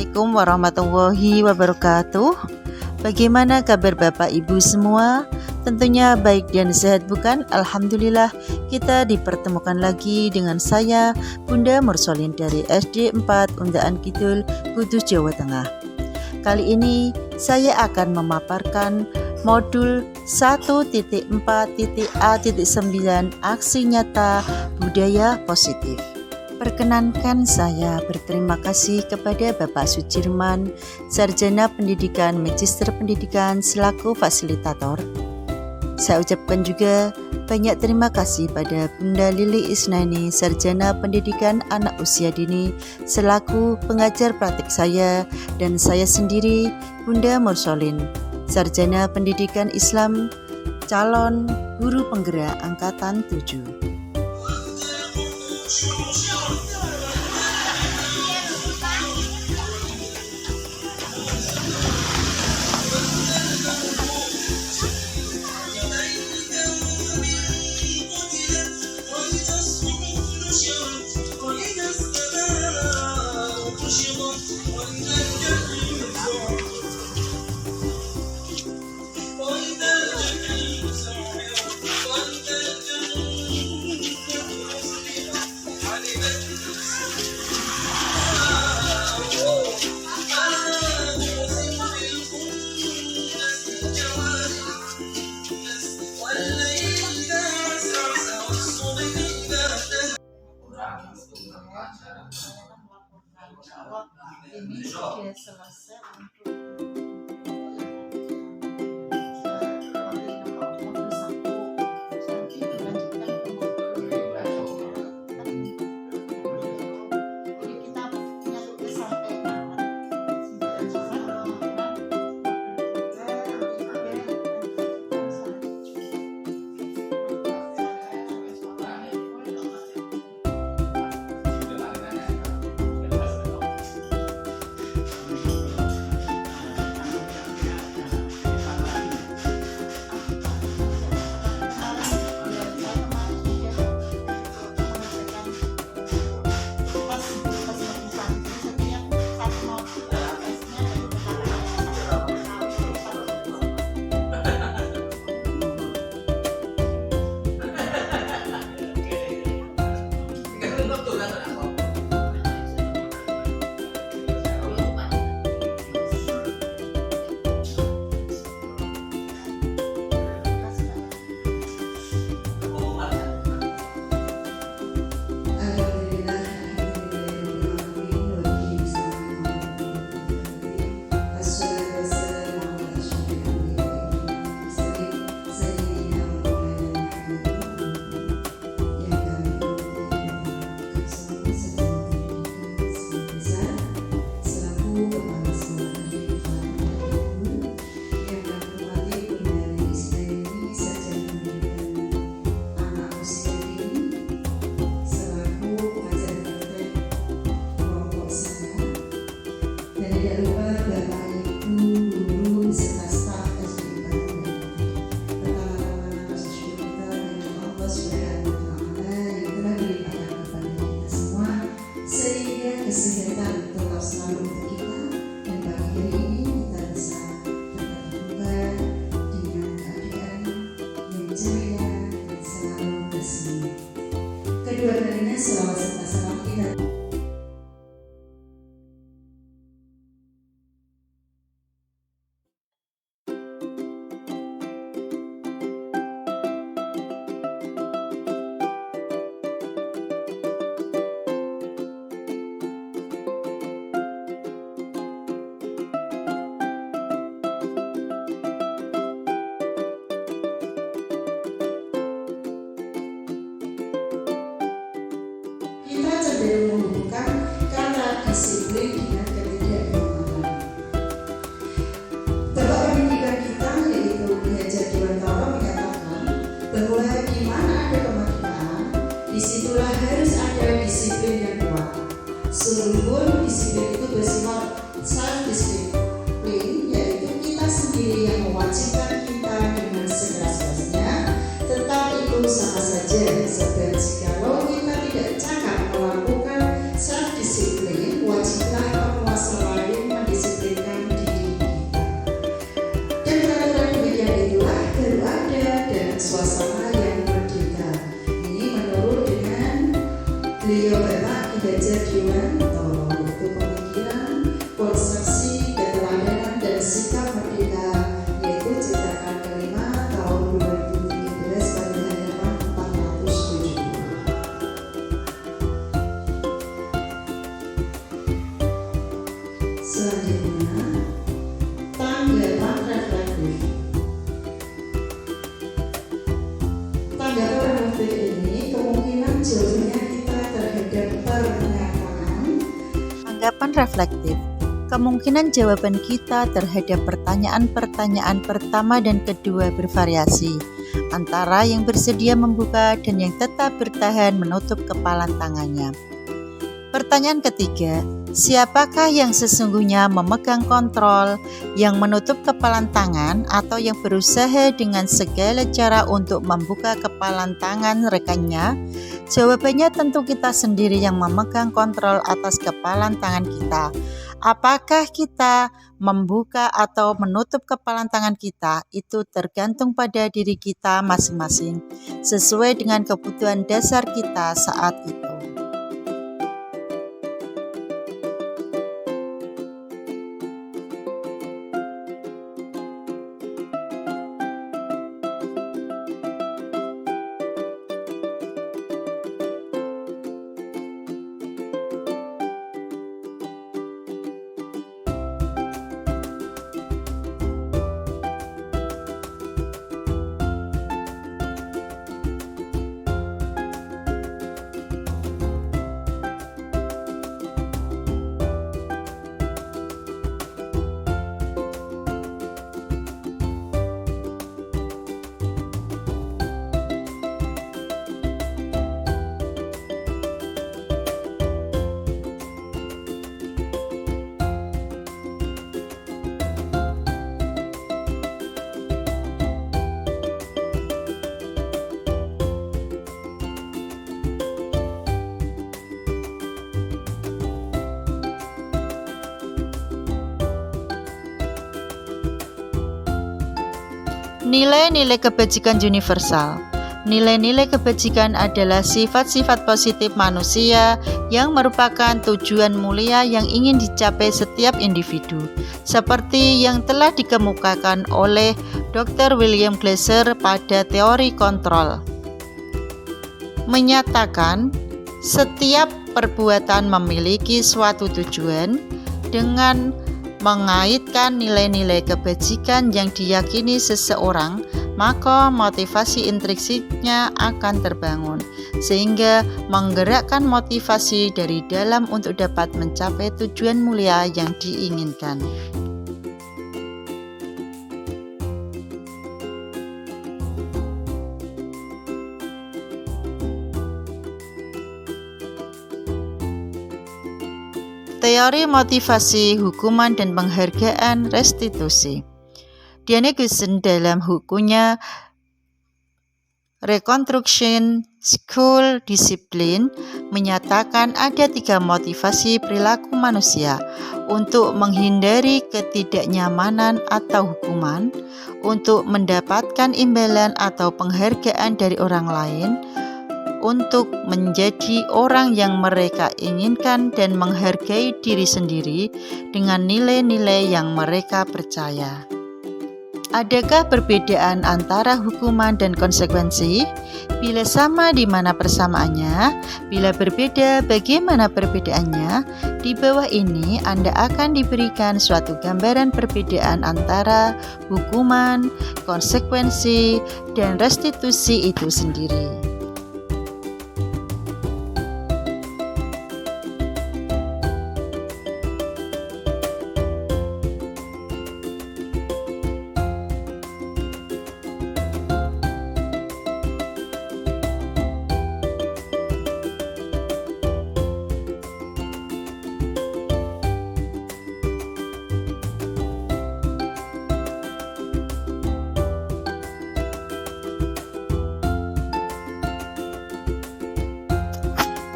Assalamualaikum warahmatullahi wabarakatuh. Bagaimana kabar Bapak Ibu semua? Tentunya baik dan sehat bukan? Alhamdulillah, kita dipertemukan lagi dengan saya Bunda Mursolin dari SD 4 Undaan Kidul, Kudus, Jawa Tengah. Kali ini saya akan memaparkan modul 1.4.A.9 Aksi Nyata Budaya Positif. Perkenankan saya berterima kasih kepada Bapak Sudirman, Sarjana Pendidikan, Magister Pendidikan selaku fasilitator. Saya ucapkan juga banyak terima kasih pada Bunda Lili Isnani, Sarjana Pendidikan Anak Usia Dini selaku pengajar praktik saya, dan saya sendiri Bunda Mursolin, Sarjana Pendidikan Islam, calon guru penggerak Angkatan 7. Ini sudah selesai untuk kedua kalinya selawat serta salam kita. Menghubungkan kata disiplin dengan ketidakbermanfaatan. Bapak pendidikan kita yaitu Ki Hajar Dewantara menyatakan bahwa di mana ada kemakmuran, disitulah harus ada disiplin yang kuat. Sungguh disiplin itu bersifat self-disiplin, yaitu kita sendiri yang mewajibkan kita dengan sekeras-kerasnya. Tetapi itu sama saja, sebab jikalau kita tidak cakap melakukan self-disiplin, wajiblah penguasa lain Tanggapan reflektif. Kemungkinan jawaban kita terhadap pertanyaan-pertanyaan pertama dan kedua bervariasi, antara yang bersedia membuka dan yang tetap bertahan menutup kepalan tangannya. Pertanyaan ketiga, siapakah yang sesungguhnya memegang kontrol, yang menutup kepalan tangan, atau yang berusaha dengan segala cara untuk membuka kepalan tangan rekannya? Jawabannya tentu kita sendiri yang memegang kontrol atas kepalan tangan kita. Apakah kita membuka atau menutup kepalan tangan kita, itu tergantung pada diri kita masing-masing, sesuai dengan kebutuhan dasar kita saat itu. Nilai-nilai kebajikan universal. Nilai-nilai kebajikan adalah sifat-sifat positif manusia yang merupakan tujuan mulia yang ingin dicapai setiap individu, seperti yang telah dikemukakan oleh Dr. William Glasser pada teori kontrol. Menyatakan setiap perbuatan memiliki suatu tujuan dengan mengaitkan nilai-nilai kebajikan yang diyakini seseorang, maka motivasi intrinsiknya akan terbangun, sehingga menggerakkan motivasi dari dalam untuk dapat mencapai tujuan mulia yang diinginkan. Teori motivasi, hukuman, dan penghargaan restitusi. Diane Gussen dalam bukunya Reconstruction School Discipline menyatakan ada 3 motivasi perilaku manusia: untuk menghindari ketidaknyamanan atau hukuman, untuk mendapatkan imbalan atau penghargaan dari orang lain, untuk menjadi orang yang mereka inginkan, dan menghargai diri sendiri dengan nilai-nilai yang mereka percaya. Adakah perbedaan antara hukuman dan konsekuensi? Bila sama, di mana persamaannya? Bila berbeda, bagaimana perbedaannya? Di bawah ini Anda akan diberikan suatu gambaran perbedaan antara hukuman, konsekuensi, dan restitusi itu sendiri.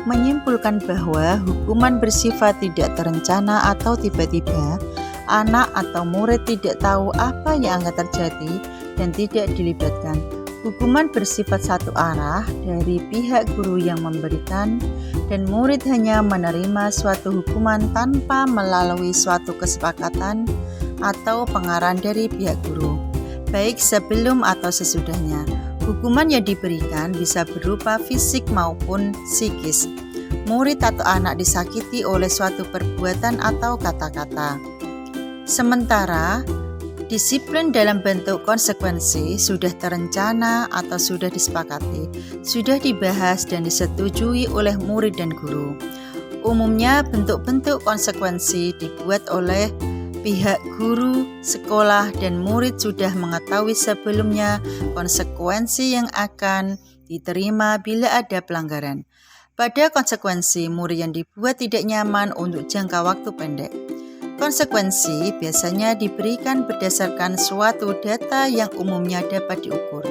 Menyimpulkan bahwa hukuman bersifat tidak terencana atau tiba-tiba, anak atau murid tidak tahu apa yang akan terjadi dan tidak dilibatkan. Hukuman bersifat satu arah dari pihak guru yang memberikan, dan murid hanya menerima suatu hukuman tanpa melalui suatu kesepakatan atau pengarahan dari pihak guru, baik sebelum atau sesudahnya. Hukuman yang diberikan bisa berupa fisik maupun psikis. Murid atau anak disakiti oleh suatu perbuatan atau kata-kata. Sementara disiplin dalam bentuk konsekuensi sudah terencana atau sudah disepakati, sudah dibahas dan disetujui oleh murid dan guru. Umumnya bentuk-bentuk konsekuensi dibuat oleh pihak guru, sekolah, dan murid sudah mengetahui sebelumnya konsekuensi yang akan diterima bila ada pelanggaran. Pada konsekuensi, murid yang dibuat tidak nyaman untuk jangka waktu pendek. Konsekuensi biasanya diberikan berdasarkan suatu data yang umumnya dapat diukur.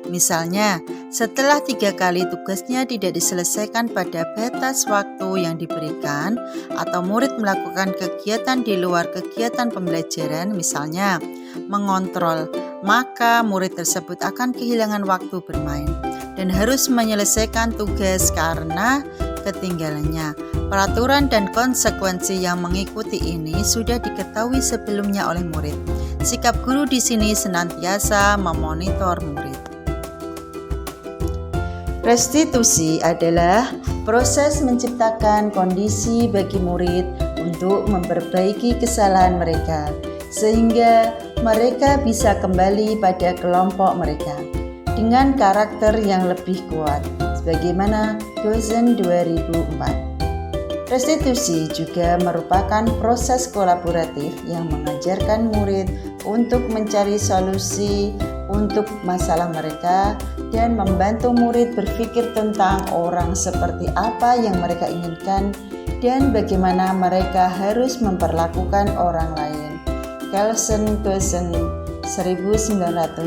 Misalnya, setelah 3 kali tugasnya tidak diselesaikan pada batas waktu yang diberikan, atau murid melakukan kegiatan di luar kegiatan pembelajaran, misalnya mengontrol, maka murid tersebut akan kehilangan waktu bermain dan harus menyelesaikan tugas karena ketinggalannya. Peraturan dan konsekuensi yang mengikuti ini sudah diketahui sebelumnya oleh murid. Sikap guru di sini senantiasa memonitor murid. Restitusi adalah proses menciptakan kondisi bagi murid untuk memperbaiki kesalahan mereka, sehingga mereka bisa kembali pada kelompok mereka dengan karakter yang lebih kuat, sebagaimana Gosen 2004. Restitusi juga merupakan proses kolaboratif yang mengajarkan murid untuk mencari solusi untuk masalah mereka dan membantu murid berpikir tentang orang seperti apa yang mereka inginkan dan bagaimana mereka harus memperlakukan orang lain. Kelsen Gosen 1996.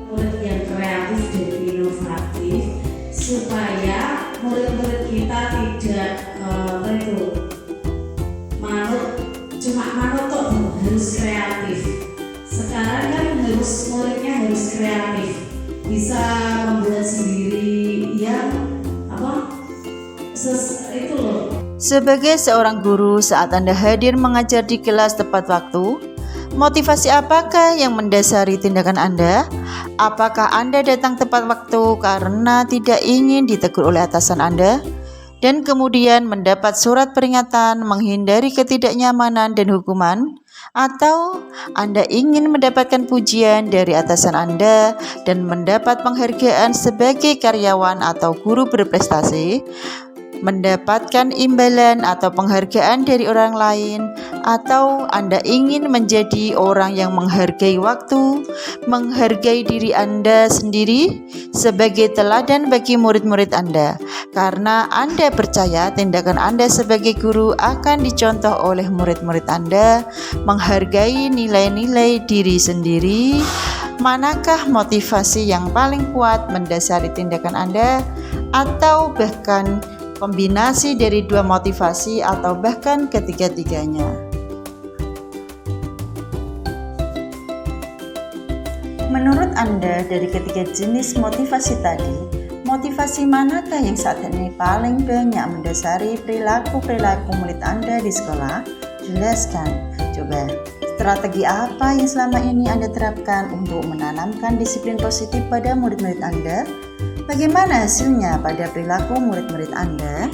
Murid yang kreatif dan inovatif supaya murid-murid kita tidak manut harus kreatif. Sekarang kan muridnya harus kreatif, bisa membuat sendiri yang itu loh. Sebagai seorang guru, saat Anda hadir mengajar di kelas tepat waktu, motivasi apakah yang mendasari tindakan Anda? Apakah Anda datang tepat waktu karena tidak ingin ditegur oleh atasan Anda? Dan kemudian mendapat surat peringatan, menghindari ketidaknyamanan dan hukuman? Atau Anda ingin mendapatkan pujian dari atasan Anda dan mendapat penghargaan sebagai karyawan atau guru berprestasi? Mendapatkan imbalan atau penghargaan dari orang lain, atau Anda ingin menjadi orang yang menghargai waktu, menghargai diri Anda sendiri sebagai teladan bagi murid-murid Anda, karena Anda percaya tindakan Anda sebagai guru akan dicontoh oleh murid-murid Anda, menghargai nilai-nilai diri sendiri. Manakah motivasi yang paling kuat mendasari tindakan Anda, atau bahkan kombinasi dari dua motivasi atau bahkan ketiga-tiganya? Menurut Anda, dari ketiga jenis motivasi tadi, motivasi manakah yang saat ini paling banyak mendasari perilaku murid Anda di sekolah? Jelaskan. Coba, strategi apa yang selama ini Anda terapkan untuk menanamkan disiplin positif pada murid-murid Anda? Bagaimana hasilnya pada perilaku murid-murid Anda?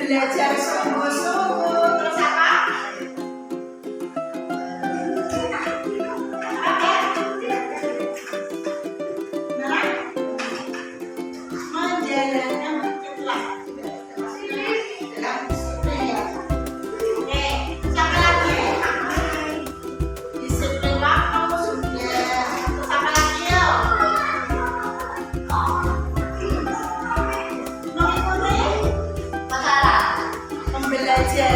belajar sungguh-sungguh. Terus apa? Menjalankan kelas dalam disiplin ya. Oke, siapa lagi? Disiplin waktu sudah. Siapa lagi yo? Mengikuti masalah pembelajaran.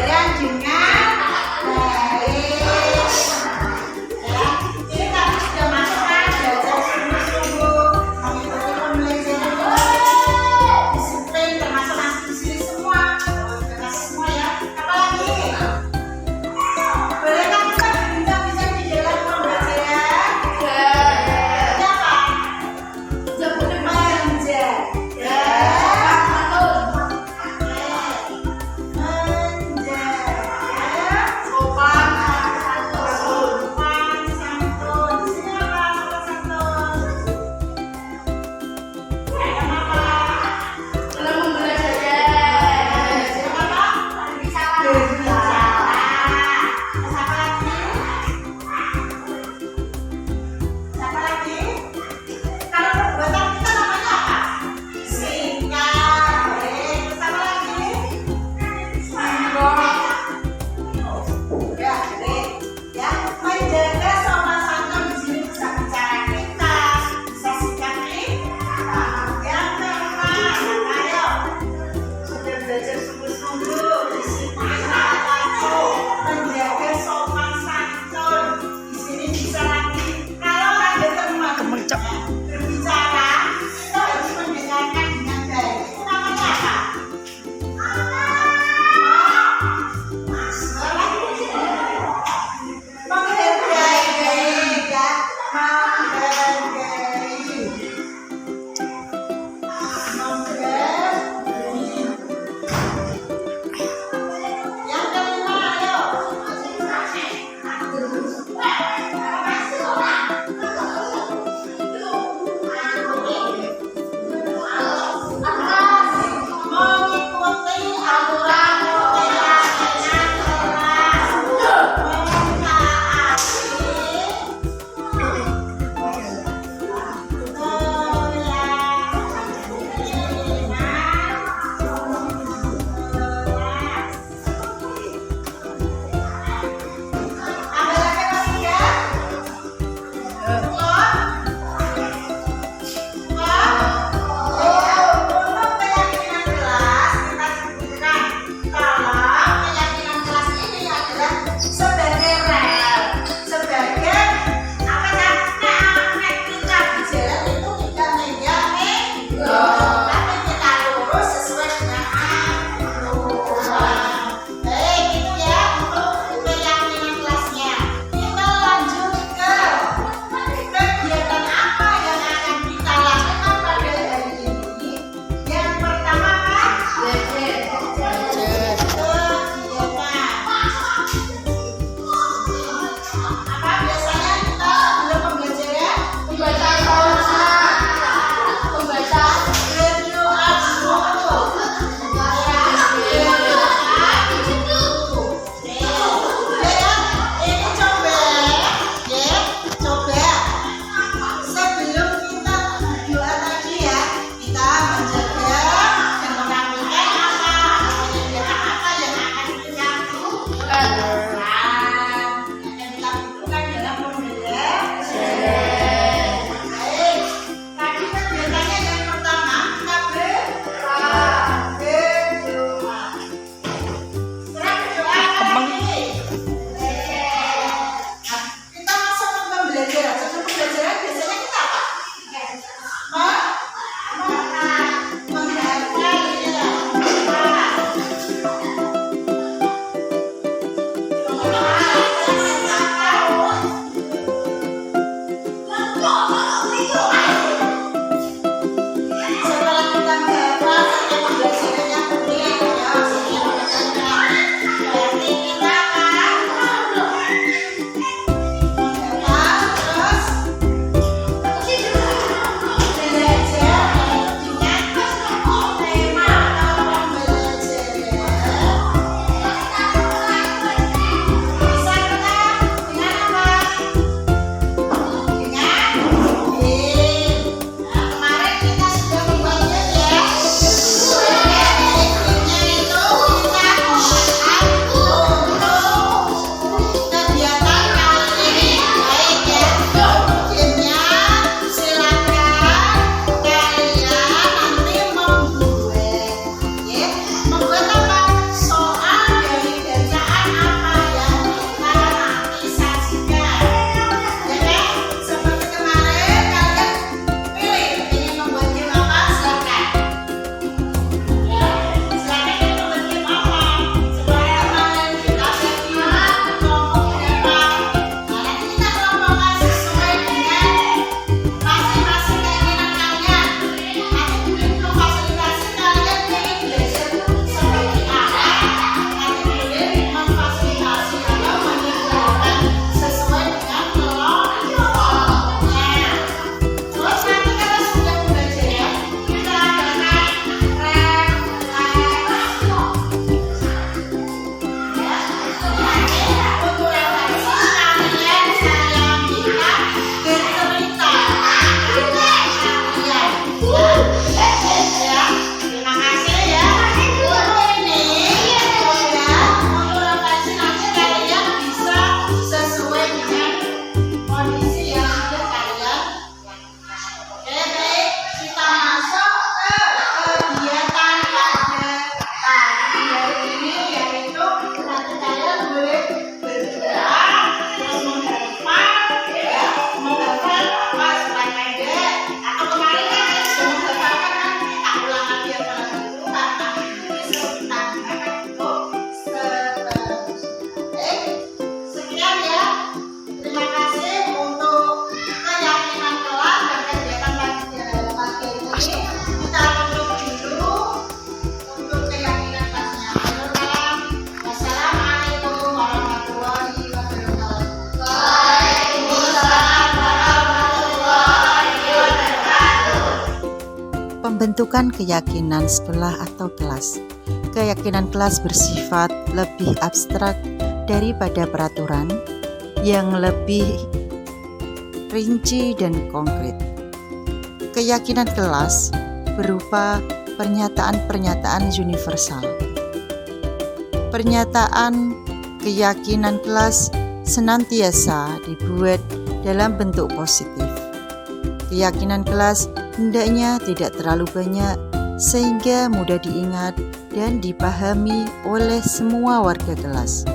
membuat apa? Soal dari bacaan apa yang kita nanti saksikan. Ya kan? Seperti kemarin kalian pilih ingin membuat game apa? Silakan. Ya, silakan ingin membuat game apa? Supaya kemarin kita jadi kelompok berapa? Nah, nanti kita kelompokkan sesuai dengan masing-masing keinginan kalian. Nanti untuk fasilitasi kalian ingin belajar seperti apa? Nanti boleh memfasilitasi atau menyediakan sesuai dengan kelompoknya. Terus nanti kalau sudah belajar ya, kita akan refleksi. Ya, nanti untuk refleksi kalian saya minta bercerita kalian. Ya, terima kasih ya. Untuk ini ya, untuk refleksi nanti kalian bisa sesuai dengan kondisi yang sudah kalian lakukan. Oke, baik. Kita masuk ke kegiatan pada pagi hari ini, yaitu nanti kalian boleh bergerak terus menghafal, ya, menghafal apa slide pendek atau kemarin kan kalian sudah menghafalkan, kan tak ulang lagi ya kalau gitu karena itu bisa kita gunakan untuk seterusnya. Oke, sekian ya. Terima kasih untuk keyakinan kelas dan kegiatan pagi ini. Kita tutup dulu untuk keyakinan kelasnya. Wassalamualaikum warahmatullahi wabarakatuh. Waalaikumsalam warahmatullahi wabarakatuh. Pembentukan keyakinan sekolah atau kelas. Keyakinan kelas bersifat lebih abstrak daripada peraturan yang lebih rinci dan konkret. Keyakinan kelas berupa pernyataan-pernyataan universal. Pernyataan keyakinan kelas senantiasa dibuat dalam bentuk positif. Keyakinan kelas hendaknya tidak terlalu banyak sehingga mudah diingat dan dipahami oleh semua warga kelas.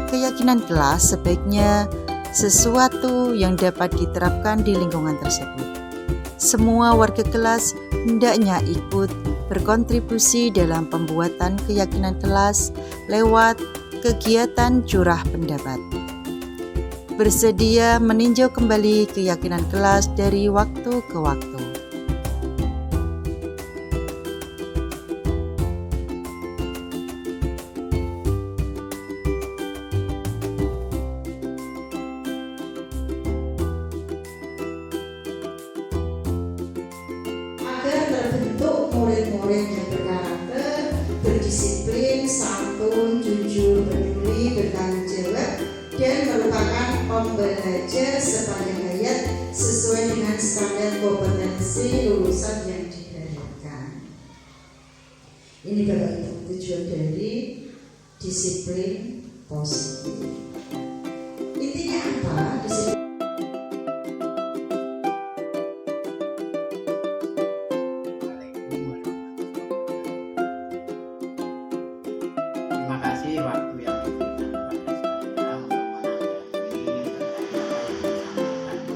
Keyakinan kelas sebaiknya sesuatu yang dapat diterapkan di lingkungan tersebut. Semua warga kelas hendaknya ikut berkontribusi dalam pembuatan keyakinan kelas lewat kegiatan curah pendapat. Bersedia meninjau kembali keyakinan kelas dari waktu ke waktu. Agar terbentuk murid-murid yang berkarakter, berdisiplin, santun, jujur, peduli, bertanggung jawab, dan merupakan pembelajar sepanjang hayat sesuai dengan standar kompetensi lulusan yang diharapkan. Ini Bapak Ibu tujuan dari disiplin positif. Intinya apa? Disiplin Terima kasih waktu yang diberikan kepada saya untuk menanggapi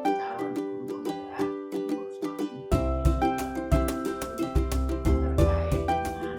calon guru penggerak terkait dengan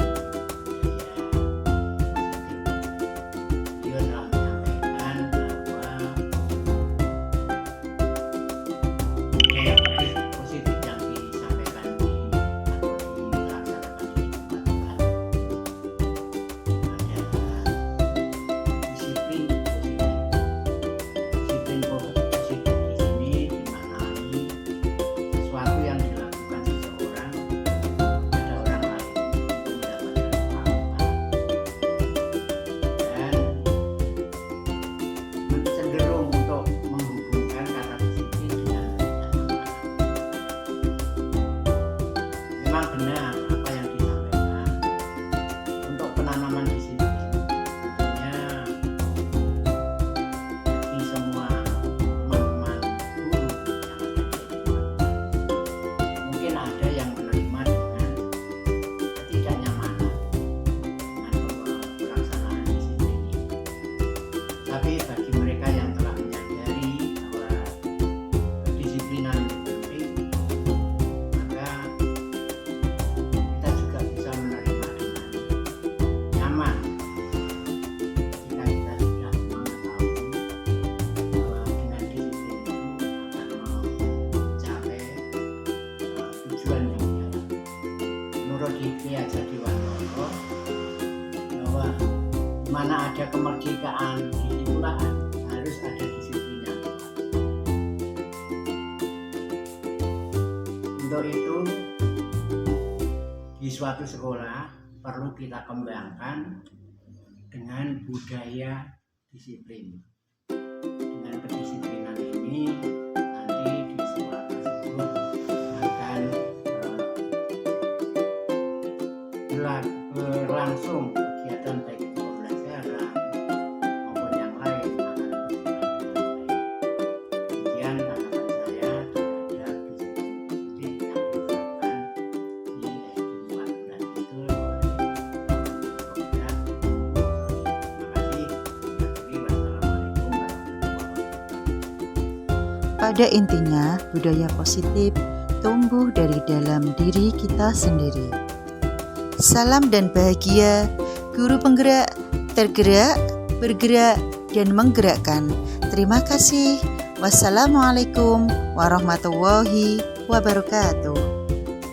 menurut Ki Hajar Dewantara bahwa mana ada kemerdekaan disitulah harus ada disiplin yang kuat. Untuk itu di suatu sekolah perlu kita kembangkan dengan budaya disiplin. Dengan kedisiplinan ini nanti di sekolah tersebut akan berlangsung kegiatan baik itu pembelajaran maupun yang lain akan berjalan dengan baik. Demikian tanggapan saya terhadap disiplin yang diterapkan di SD 14 itu oleh Terima kasih. Wassalamualaikum warahmatullahi wabarakatuh. Pada intinya, budaya positif tumbuh dari dalam diri kita sendiri. Salam dan bahagia, guru penggerak, tergerak, bergerak, dan menggerakkan. Terima kasih. Wassalamualaikum warahmatullahi wabarakatuh.